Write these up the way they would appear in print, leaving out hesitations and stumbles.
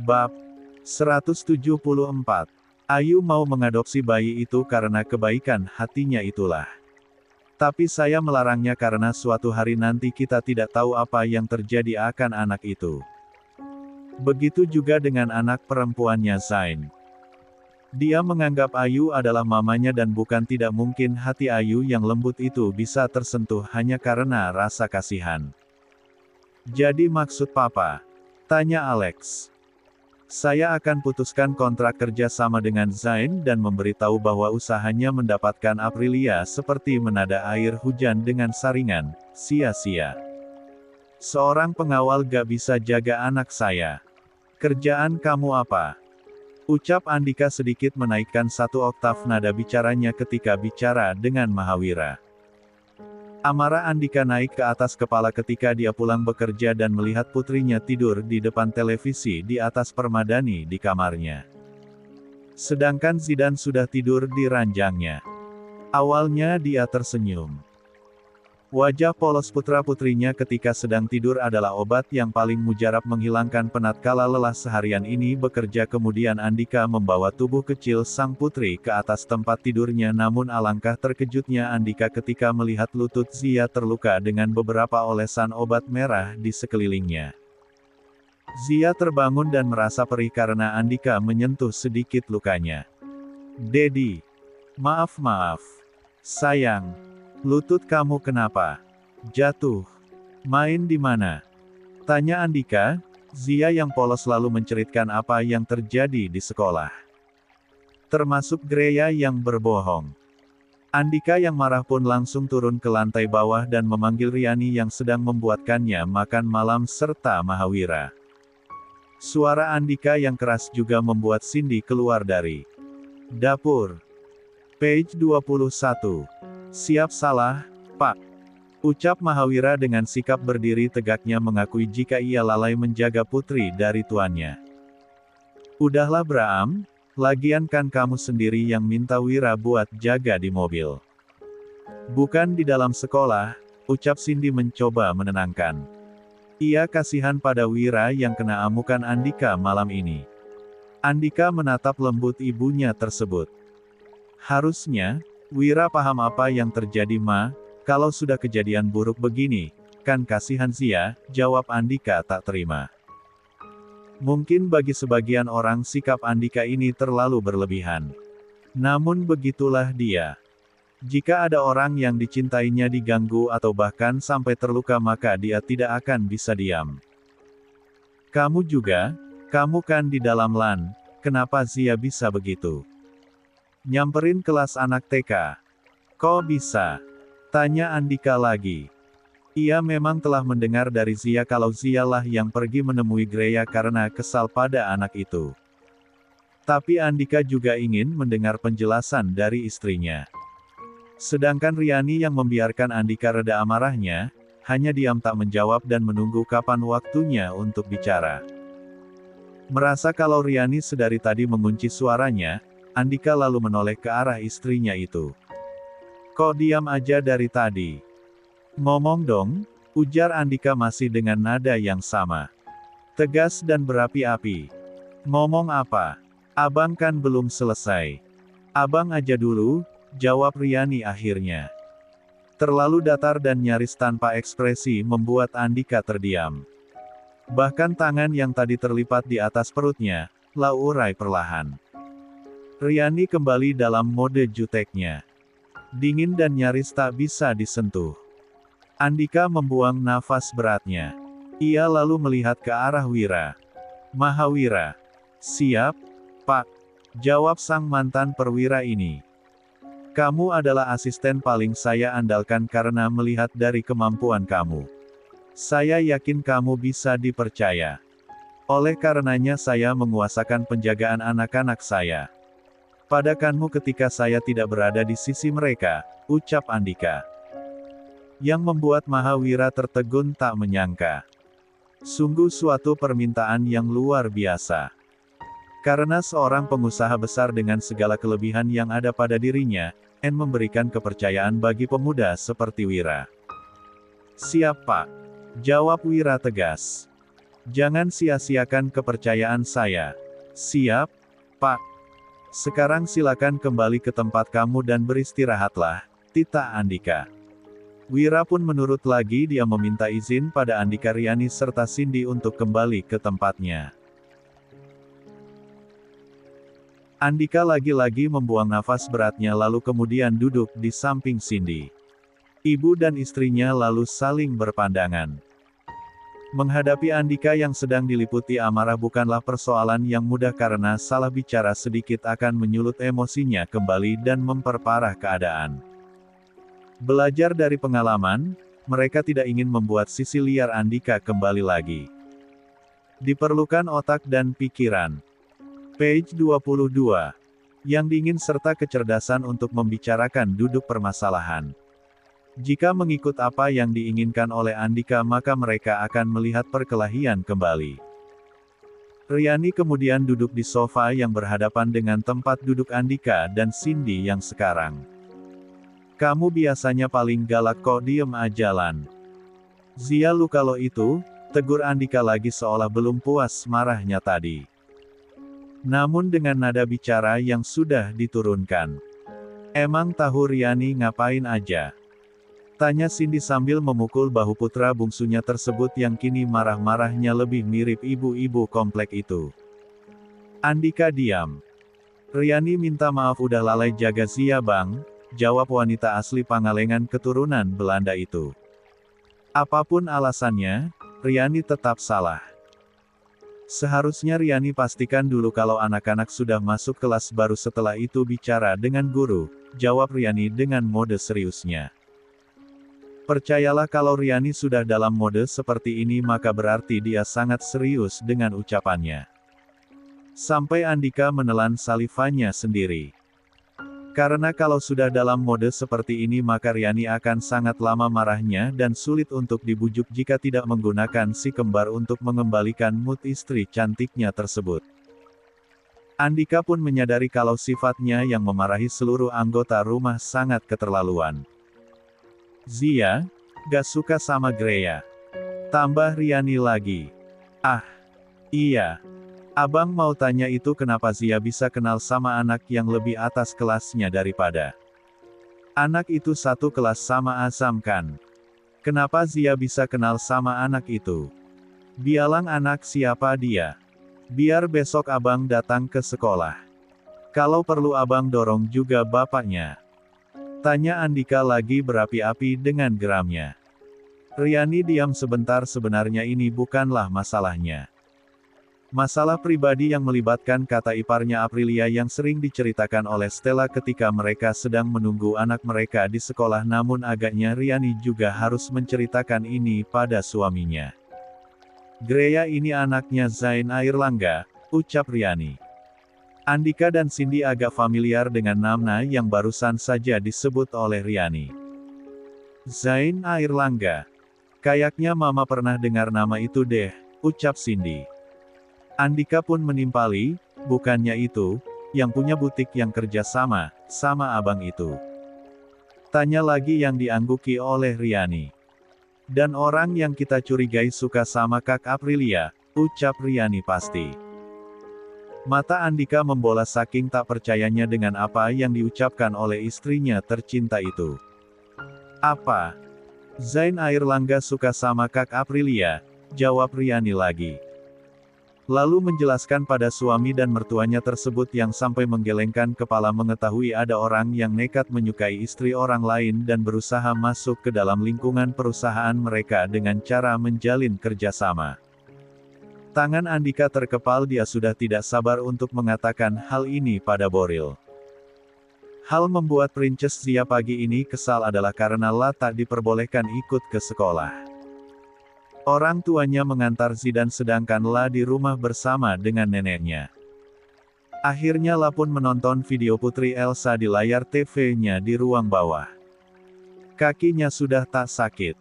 Bab 174. Ayu mau mengadopsi bayi itu karena kebaikan hatinya itulah. Tapi saya melarangnya karena suatu hari nanti kita tidak tahu apa yang terjadi akan anak itu. Begitu juga dengan anak perempuannya Zain. Dia menganggap Ayu adalah mamanya dan bukan tidak mungkin hati Ayu yang lembut itu bisa tersentuh hanya karena rasa kasihan. Jadi maksud Papa? Tanya Alex. Saya akan putuskan kontrak kerja sama dengan Zain dan memberitahu bahwa usahanya mendapatkan Aprilia seperti menada air hujan dengan saringan, sia-sia. Seorang pengawal gak bisa jaga anak saya. Kerjaan kamu apa? Ucap Andika sedikit menaikkan satu oktav nada bicaranya ketika bicara dengan Mahawira. Amarah Andika naik ke atas kepala ketika dia pulang bekerja dan melihat putrinya tidur di depan televisi di atas permadani di kamarnya. Sedangkan Zidan sudah tidur di ranjangnya. Awalnya dia tersenyum. Wajah polos putra-putrinya ketika sedang tidur adalah obat yang paling mujarab menghilangkan penat kala lelah seharian ini bekerja. Kemudian Andika membawa tubuh kecil sang putri ke atas tempat tidurnya, namun alangkah terkejutnya Andika ketika melihat lutut Zia terluka dengan beberapa olesan obat merah di sekelilingnya. Zia terbangun dan merasa perih karena Andika menyentuh sedikit lukanya. "Dedi, maaf. Sayang. Lutut kamu kenapa? Jatuh? Main di mana?" Tanya Andika. Zia yang polos lalu menceritakan apa yang terjadi di sekolah. Termasuk Greya yang berbohong. Andika yang marah pun langsung turun ke lantai bawah dan memanggil Riani yang sedang membuatkannya makan malam serta Mahawira. Suara Andika yang keras juga membuat Cindy keluar dari dapur. Page 21. "Siap salah, Pak," ucap Mahawira dengan sikap berdiri tegaknya mengakui jika ia lalai menjaga putri dari tuannya. "Udahlah Braam, lagian kan kamu sendiri yang minta Wira buat jaga di mobil. Bukan di dalam sekolah," ucap Cindy mencoba menenangkan. Ia kasihan pada Wira yang kena amukan Andika malam ini. Andika menatap lembut ibunya tersebut. "Harusnya Wira paham apa yang terjadi Ma, kalau sudah kejadian buruk begini, kan kasihan Zia," jawab Andika tak terima. Mungkin bagi sebagian orang sikap Andika ini terlalu berlebihan. Namun begitulah dia. Jika ada orang yang dicintainya diganggu atau bahkan sampai terluka maka dia tidak akan bisa diam. "Kamu juga? Kamu kan di dalam LAN, kenapa Zia bisa begitu? Nyamperin kelas anak TK. Kok bisa?" tanya Andika lagi. Ia memang telah mendengar dari Zia kalau Zialah yang pergi menemui Greya karena kesal pada anak itu. Tapi Andika juga ingin mendengar penjelasan dari istrinya. Sedangkan Riani yang membiarkan Andika reda amarahnya, hanya diam tak menjawab dan menunggu kapan waktunya untuk bicara. Merasa kalau Riani sedari tadi mengunci suaranya, Andika lalu menoleh ke arah istrinya itu. "Kok diam aja dari tadi? Ngomong dong," ujar Andika masih dengan nada yang sama. Tegas dan berapi-api. "Ngomong apa? Abang kan belum selesai." "Abang aja dulu," jawab Riani akhirnya. Terlalu datar dan nyaris tanpa ekspresi membuat Andika terdiam. Bahkan tangan yang tadi terlipat di atas perutnya, laurai perlahan. Riani kembali dalam mode juteknya. Dingin dan nyaris tak bisa disentuh. Andika membuang nafas beratnya. Ia lalu melihat ke arah Wira. "Mahawira." "Siap, Pak," jawab sang mantan perwira ini. "Kamu adalah asisten paling saya andalkan karena melihat dari kemampuan kamu. Saya yakin kamu bisa dipercaya. Oleh karenanya saya menguasakan penjagaan anak-anak saya. Padakanmu ketika saya tidak berada di sisi mereka," ucap Andika. Yang membuat Mahawira tertegun tak menyangka. Sungguh suatu permintaan yang luar biasa. Karena seorang pengusaha besar dengan segala kelebihan yang ada pada dirinya, memberikan kepercayaan bagi pemuda seperti Wira. "Siap Pak," jawab Wira tegas. Jangan sia-siakan kepercayaan saya. Siap, Pak. Sekarang silakan kembali ke tempat kamu dan beristirahatlah, tita Andika. Wira pun menurut lagi. Dia meminta izin pada Andika, Riani serta Cindy untuk kembali ke tempatnya. Andika lagi-lagi membuang nafas beratnya lalu kemudian duduk di samping Cindy. Ibu dan istrinya lalu saling berpandangan. Menghadapi Andika yang sedang diliputi amarah bukanlah persoalan yang mudah karena salah bicara sedikit akan menyulut emosinya kembali dan memperparah keadaan. Belajar dari pengalaman, mereka tidak ingin membuat sisi liar Andika kembali lagi. Diperlukan otak dan pikiran. Page 22. Yang diingin serta kecerdasan untuk membicarakan duduk permasalahan. Jika mengikut apa yang diinginkan oleh Andika maka mereka akan melihat perkelahian kembali. Riani kemudian duduk di sofa yang berhadapan dengan tempat duduk Andika dan Cindy yang sekarang. Kamu biasanya paling galak kok, diem aja Lan. Zia lu kalau itu, tegur Andika lagi seolah belum puas marahnya tadi. Namun dengan nada bicara yang sudah diturunkan. Emang tahu Riani ngapain aja? Tanya Cindy sambil memukul bahu putra bungsunya tersebut yang kini marah-marahnya lebih mirip ibu-ibu komplek itu. Andika diam. Riani minta maaf udah lalai jaga Zia bang, jawab wanita asli Pangalengan keturunan Belanda itu. Apapun alasannya, Riani tetap salah. Seharusnya Riani pastikan dulu kalau anak-anak sudah masuk kelas baru setelah itu bicara dengan guru, jawab Riani dengan mode seriusnya. Percayalah kalau Riani sudah dalam mode seperti ini maka berarti dia sangat serius dengan ucapannya. Sampai Andika menelan salivanya sendiri. Karena kalau sudah dalam mode seperti ini maka Riani akan sangat lama marahnya dan sulit untuk dibujuk jika tidak menggunakan si kembar untuk mengembalikan mood istri cantiknya tersebut. Andika pun menyadari kalau sifatnya yang memarahi seluruh anggota rumah sangat keterlaluan. Zia, gak suka sama Greya. Tambah Riani lagi. Ah, iya. Abang mau tanya itu kenapa Zia bisa kenal sama anak yang lebih atas kelasnya daripada. Anak itu satu kelas sama Azam kan? Kenapa Zia bisa kenal sama anak itu? Bilang anak siapa dia? Biar besok abang datang ke sekolah. Kalau perlu abang dorong juga bapaknya. Tanya Andika lagi berapi-api dengan geramnya. Riani diam sebentar, sebenarnya ini bukanlah masalahnya. Masalah pribadi yang melibatkan kata iparnya Aprilia yang sering diceritakan oleh Stella ketika mereka sedang menunggu anak mereka di sekolah, namun agaknya Riani juga harus menceritakan ini pada suaminya. Greya ini anaknya Zain Airlangga, ucap Riani. Andika dan Cindy agak familiar dengan nama yang barusan saja disebut oleh Riani. Zain Airlangga. Kayaknya mama pernah dengar nama itu deh, ucap Cindy. Andika pun menimpali, bukannya itu, yang punya butik yang kerja sama abang itu. Tanya lagi yang diangguki oleh Riani. Dan orang yang kita curigai suka sama Kak Aprilia, ucap Riani pasti. Mata Andika membola saking tak percayanya dengan apa yang diucapkan oleh istrinya tercinta itu. Apa? Zain Airlangga suka sama Kak Aprilia, jawab Riani lagi. Lalu menjelaskan pada suami dan mertuanya tersebut yang sampai menggelengkan kepala mengetahui ada orang yang nekat menyukai istri orang lain dan berusaha masuk ke dalam lingkungan perusahaan mereka dengan cara menjalin kerjasama. Tangan Andika terkepal, dia sudah tidak sabar untuk mengatakan hal ini pada Boril. Hal membuat Princess Zia pagi ini kesal adalah karena La tak diperbolehkan ikut ke sekolah. Orang tuanya mengantar Zidan sedangkan La di rumah bersama dengan neneknya. Akhirnya La pun menonton video Putri Elsa di layar TV-nya di ruang bawah. Kakinya sudah tak sakit.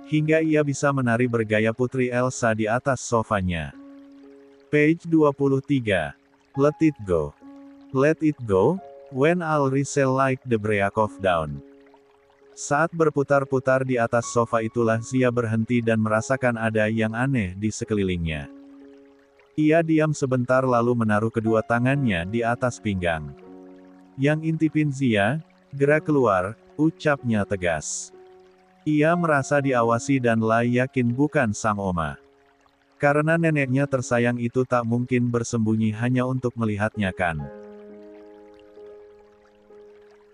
Hingga ia bisa menari bergaya Putri Elsa di atas sofanya. Page 23. Let it go. Let it go, when I'll resell like the break of dawn. Saat berputar-putar di atas sofa itulah Zia berhenti dan merasakan ada yang aneh di sekelilingnya. Ia diam sebentar lalu menaruh kedua tangannya di atas pinggang. Yang intipin Zia, gerak keluar, ucapnya tegas. Ia merasa diawasi dan yakin bukan sang oma. Karena neneknya tersayang itu tak mungkin bersembunyi hanya untuk melihatnya kan.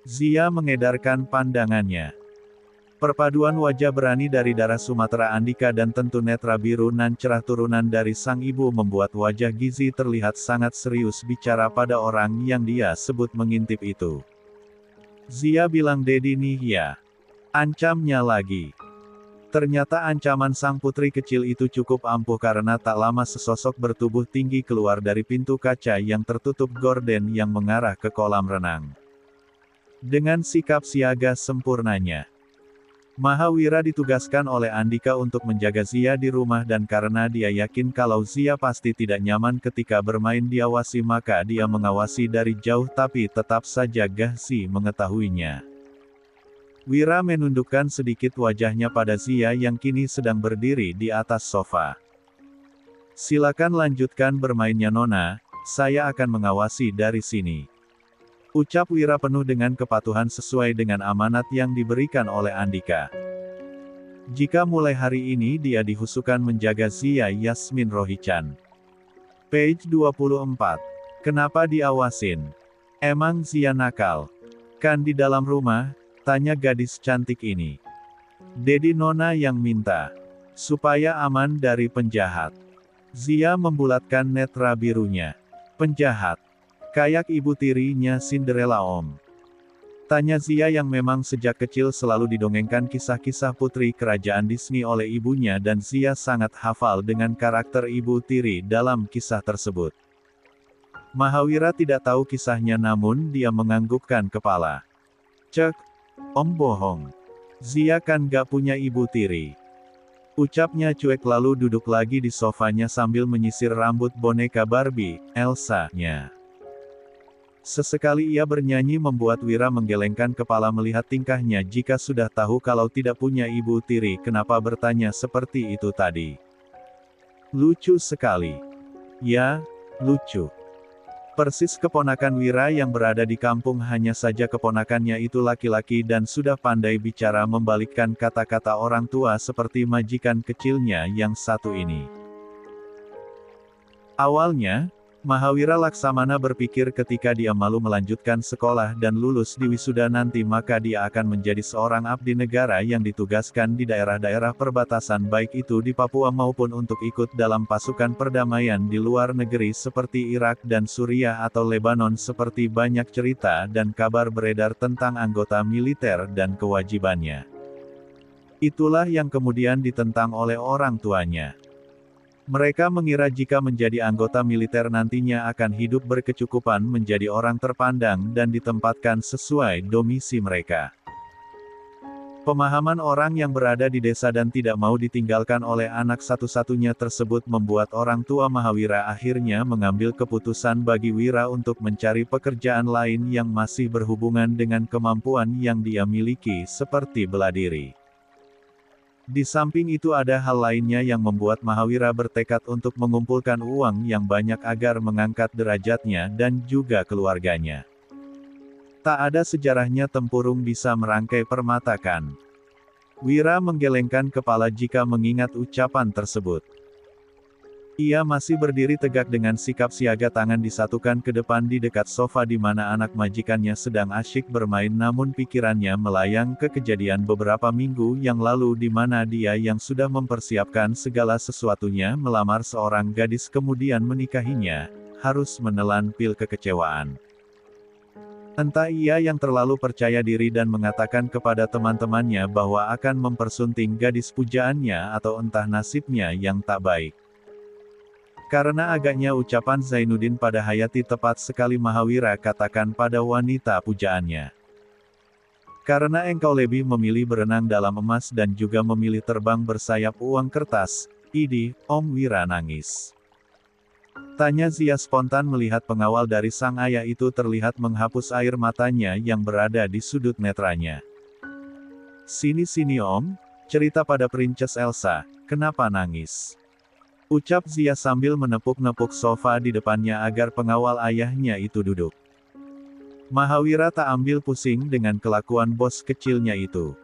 Zia mengedarkan pandangannya. Perpaduan wajah berani dari darah Sumatera Andika dan tentu netra biru nan cerah turunan dari sang ibu membuat wajah Gizi terlihat sangat serius bicara pada orang yang dia sebut mengintip itu. Zia bilang Dedi nih ya. Ancamnya lagi. Ternyata ancaman sang putri kecil itu cukup ampuh karena tak lama sesosok bertubuh tinggi keluar dari pintu kaca yang tertutup gorden yang mengarah ke kolam renang. Dengan sikap siaga sempurnanya, Mahawira ditugaskan oleh Andika untuk menjaga Zia di rumah dan karena dia yakin kalau Zia pasti tidak nyaman ketika bermain diawasi maka dia mengawasi dari jauh tapi tetap saja Gahsi mengetahuinya. Wira menundukkan sedikit wajahnya pada Zia yang kini sedang berdiri di atas sofa. Silakan lanjutkan bermainnya Nona, saya akan mengawasi dari sini. Ucap Wira penuh dengan kepatuhan sesuai dengan amanat yang diberikan oleh Andika. Jika mulai hari ini dia dihusukan menjaga Zia Yasmin Rohichan. Page 24. Kenapa diawasin? Emang Zia nakal? Kan di dalam rumah? Tanya gadis cantik ini. Dedi Nona yang minta. Supaya aman dari penjahat. Zia membulatkan netra birunya. Penjahat. Kayak ibu tirinya Cinderella om. Tanya Zia yang memang sejak kecil selalu didongengkan kisah-kisah putri kerajaan Disney oleh ibunya dan Zia sangat hafal dengan karakter ibu tiri dalam kisah tersebut. Mahawira tidak tahu kisahnya namun dia menganggukkan kepala. Cek, om bohong. Zia kan gak punya ibu tiri. Ucapnya cuek lalu duduk lagi di sofanya sambil menyisir rambut boneka Barbie, Elsa-nya. Sesekali ia bernyanyi membuat Wira menggelengkan kepala melihat tingkahnya jika sudah tahu kalau tidak punya ibu tiri kenapa bertanya seperti itu tadi. Lucu sekali. Ya, lucu. Persis keponakan Wira yang berada di kampung hanya saja keponakannya itu laki-laki dan sudah pandai bicara membalikkan kata-kata orang tua seperti majikan kecilnya yang satu ini. Awalnya, Mahawira Laksamana berpikir ketika dia malu melanjutkan sekolah dan lulus di wisuda nanti maka dia akan menjadi seorang abdi negara yang ditugaskan di daerah-daerah perbatasan baik itu di Papua maupun untuk ikut dalam pasukan perdamaian di luar negeri seperti Irak dan Suriah atau Lebanon seperti banyak cerita dan kabar beredar tentang anggota militer dan kewajibannya. Itulah yang kemudian ditentang oleh orang tuanya. Mereka mengira jika menjadi anggota militer nantinya akan hidup berkecukupan menjadi orang terpandang dan ditempatkan sesuai domisi mereka. Pemahaman orang yang berada di desa dan tidak mau ditinggalkan oleh anak satu-satunya tersebut membuat orang tua Mahawira akhirnya mengambil keputusan bagi Wira untuk mencari pekerjaan lain yang masih berhubungan dengan kemampuan yang dia miliki seperti bela diri. Di samping itu ada hal lainnya yang membuat Mahawira bertekad untuk mengumpulkan uang yang banyak agar mengangkat derajatnya dan juga keluarganya. Tak ada sejarahnya tempurung bisa merangkai permata kan. Wira menggelengkan kepala jika mengingat ucapan tersebut. Ia masih berdiri tegak dengan sikap siaga tangan disatukan ke depan di dekat sofa di mana anak majikannya sedang asyik bermain namun pikirannya melayang ke kejadian beberapa minggu yang lalu di mana dia yang sudah mempersiapkan segala sesuatunya melamar seorang gadis kemudian menikahinya, harus menelan pil kekecewaan. Entah ia yang terlalu percaya diri dan mengatakan kepada teman-temannya bahwa akan mempersunting gadis pujaannya atau entah nasibnya yang tak baik. Karena agaknya ucapan Zainuddin pada Hayati tepat sekali Mahawira katakan pada wanita pujaannya. Karena engkau lebih memilih berenang dalam emas dan juga memilih terbang bersayap uang kertas, Idi, Om Wira nangis. Tanya Zia spontan melihat pengawal dari sang ayah itu terlihat menghapus air matanya yang berada di sudut netranya. Sini-sini om, cerita pada Princess Elsa, kenapa nangis? Ucap Zia sambil menepuk-nepuk sofa di depannya agar pengawal ayahnya itu duduk. Mahawira tak ambil pusing dengan kelakuan bos kecilnya itu.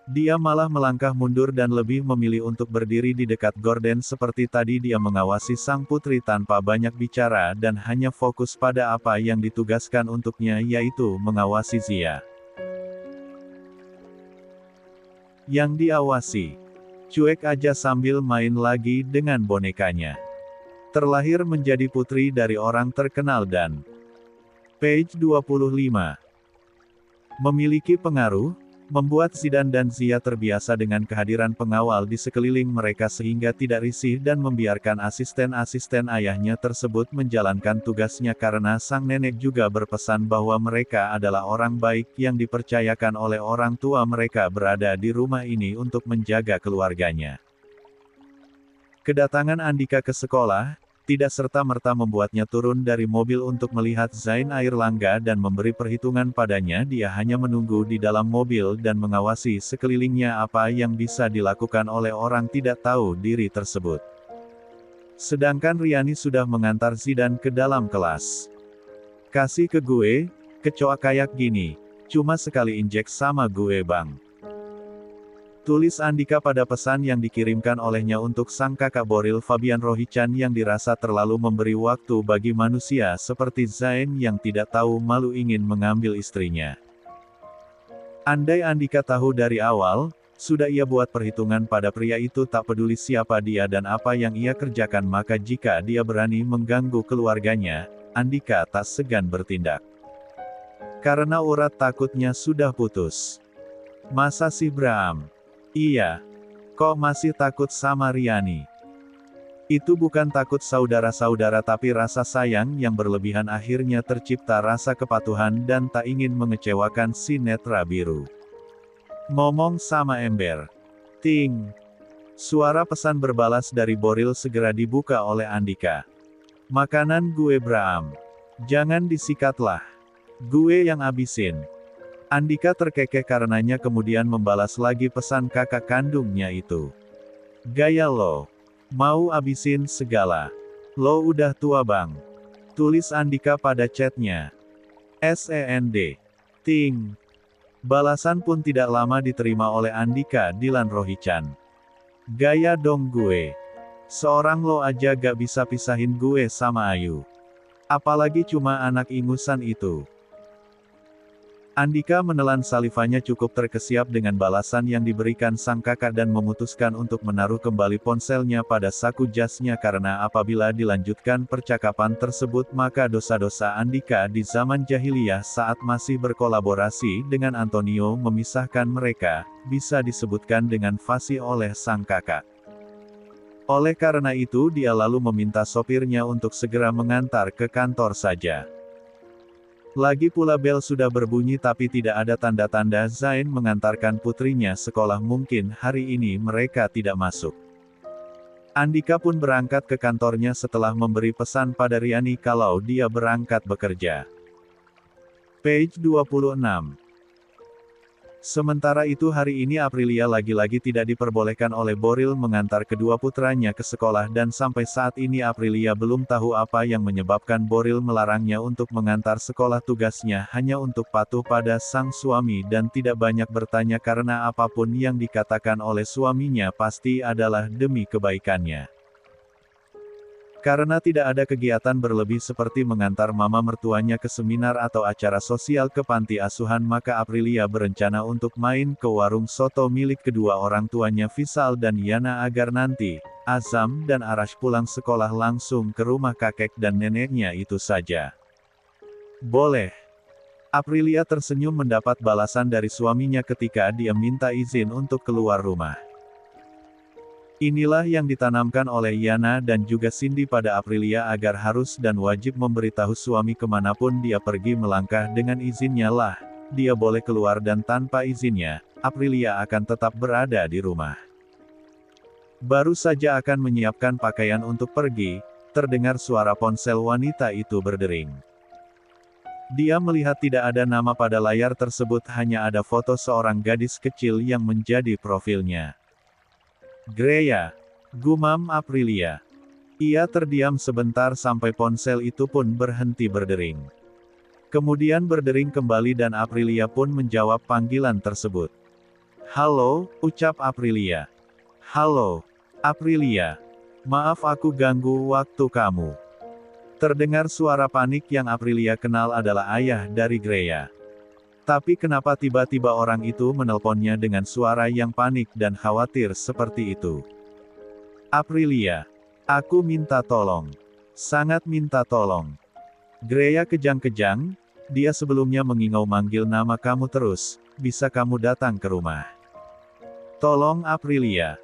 Dia malah melangkah mundur dan lebih memilih untuk berdiri di dekat gorden seperti tadi. Dia mengawasi sang putri tanpa banyak bicara dan hanya fokus pada apa yang ditugaskan untuknya, yaitu mengawasi Zia. Yang diawasi, cuek aja sambil main lagi dengan bonekanya. Terlahir menjadi putri dari orang terkenal dan page 25. Memiliki pengaruh, membuat Zidane dan Zia terbiasa dengan kehadiran pengawal di sekeliling mereka sehingga tidak risih dan membiarkan asisten-asisten ayahnya tersebut menjalankan tugasnya karena sang nenek juga berpesan bahwa mereka adalah orang baik yang dipercayakan oleh orang tua mereka berada di rumah ini untuk menjaga keluarganya. Kedatangan Andika ke sekolah tidak serta-merta membuatnya turun dari mobil untuk melihat Zain Airlangga dan memberi perhitungan padanya. Dia hanya menunggu di dalam mobil dan mengawasi sekelilingnya apa yang bisa dilakukan oleh orang tidak tahu diri tersebut. Sedangkan Riani sudah mengantar Zidane ke dalam kelas. Kasih ke gue, kecoa kayak gini, cuma sekali injek sama gue bang. Tulis Andika pada pesan yang dikirimkan olehnya untuk sang kakak Boril Fabian Rohichan yang dirasa terlalu memberi waktu bagi manusia seperti Zain yang tidak tahu malu ingin mengambil istrinya. Andai Andika tahu dari awal, sudah ia buat perhitungan pada pria itu tak peduli siapa dia dan apa yang ia kerjakan, maka jika dia berani mengganggu keluarganya, Andika tak segan bertindak. Karena urat takutnya sudah putus. Masa sih Bram? Iya. Kok masih takut sama Riani? Itu bukan takut saudara-saudara tapi rasa sayang yang berlebihan. Akhirnya tercipta rasa kepatuhan dan tak ingin mengecewakan si netra biru. Ngomong sama ember. Ting. Suara pesan berbalas dari Boril segera dibuka oleh Andika. Makanan gue Bram. Jangan disikatlah. Gue yang abisin. Andika terkekeh karenanya kemudian membalas lagi pesan kakak kandungnya itu. Gaya lo. Mau abisin segala. Lo udah tua bang. Tulis Andika pada chatnya. SEND. Ting. Balasan pun tidak lama diterima oleh Andika Dilan Rohichan. Gaya dong gue. Seorang lo aja gak bisa pisahin gue sama Ayu. Apalagi cuma anak ingusan itu. Andika menelan salivanya cukup terkesiap dengan balasan yang diberikan sang kakak dan memutuskan untuk menaruh kembali ponselnya pada saku jasnya karena apabila dilanjutkan percakapan tersebut maka dosa-dosa Andika di zaman jahiliyah saat masih berkolaborasi dengan Antonio memisahkan mereka, bisa disebutkan dengan fasih oleh sang kakak. Oleh karena itu dia lalu meminta sopirnya untuk segera mengantar ke kantor saja. Lagi pula bel sudah berbunyi tapi tidak ada tanda-tanda Zain mengantarkan putrinya sekolah, mungkin hari ini mereka tidak masuk. Andika pun berangkat ke kantornya setelah memberi pesan pada Riani kalau dia berangkat bekerja. Page 26. Sementara itu hari ini Aprilia lagi-lagi tidak diperbolehkan oleh Boril mengantar kedua putranya ke sekolah dan sampai saat ini Aprilia belum tahu apa yang menyebabkan Boril melarangnya untuk mengantar sekolah. Tugasnya hanya untuk patuh pada sang suami dan tidak banyak bertanya karena apapun yang dikatakan oleh suaminya pasti adalah demi kebaikannya. Karena tidak ada kegiatan berlebih seperti mengantar mama mertuanya ke seminar atau acara sosial ke panti asuhan, maka Aprilia berencana untuk main ke warung soto milik kedua orang tuanya Visal dan Yana agar nanti, Azam dan Arash pulang sekolah langsung ke rumah kakek dan neneknya itu saja. Boleh. Aprilia tersenyum mendapat balasan dari suaminya ketika dia minta izin untuk keluar rumah. Inilah yang ditanamkan oleh Yana dan juga Cindy pada Aprilia agar harus dan wajib memberitahu suami kemanapun dia pergi, melangkah dengan izinnya lah, dia boleh keluar dan tanpa izinnya, Aprilia akan tetap berada di rumah. Baru saja akan menyiapkan pakaian untuk pergi, terdengar suara ponsel wanita itu berdering. Dia melihat tidak ada nama pada layar tersebut, hanya ada foto seorang gadis kecil yang menjadi profilnya. Greya, gumam Aprilia. Ia terdiam sebentar sampai ponsel itu pun berhenti berdering. Kemudian berdering kembali dan Aprilia pun menjawab panggilan tersebut. Halo, ucap Aprilia. Halo, Aprilia. Maaf aku ganggu waktu kamu. Terdengar suara panik yang Aprilia kenal adalah ayah dari Greya. Tapi kenapa tiba-tiba orang itu menelponnya dengan suara yang panik dan khawatir seperti itu? Aprilia. Aku minta tolong. Sangat minta tolong. Greya kejang-kejang, dia sebelumnya mengingau manggil nama kamu terus, bisa kamu datang ke rumah? Tolong Aprilia.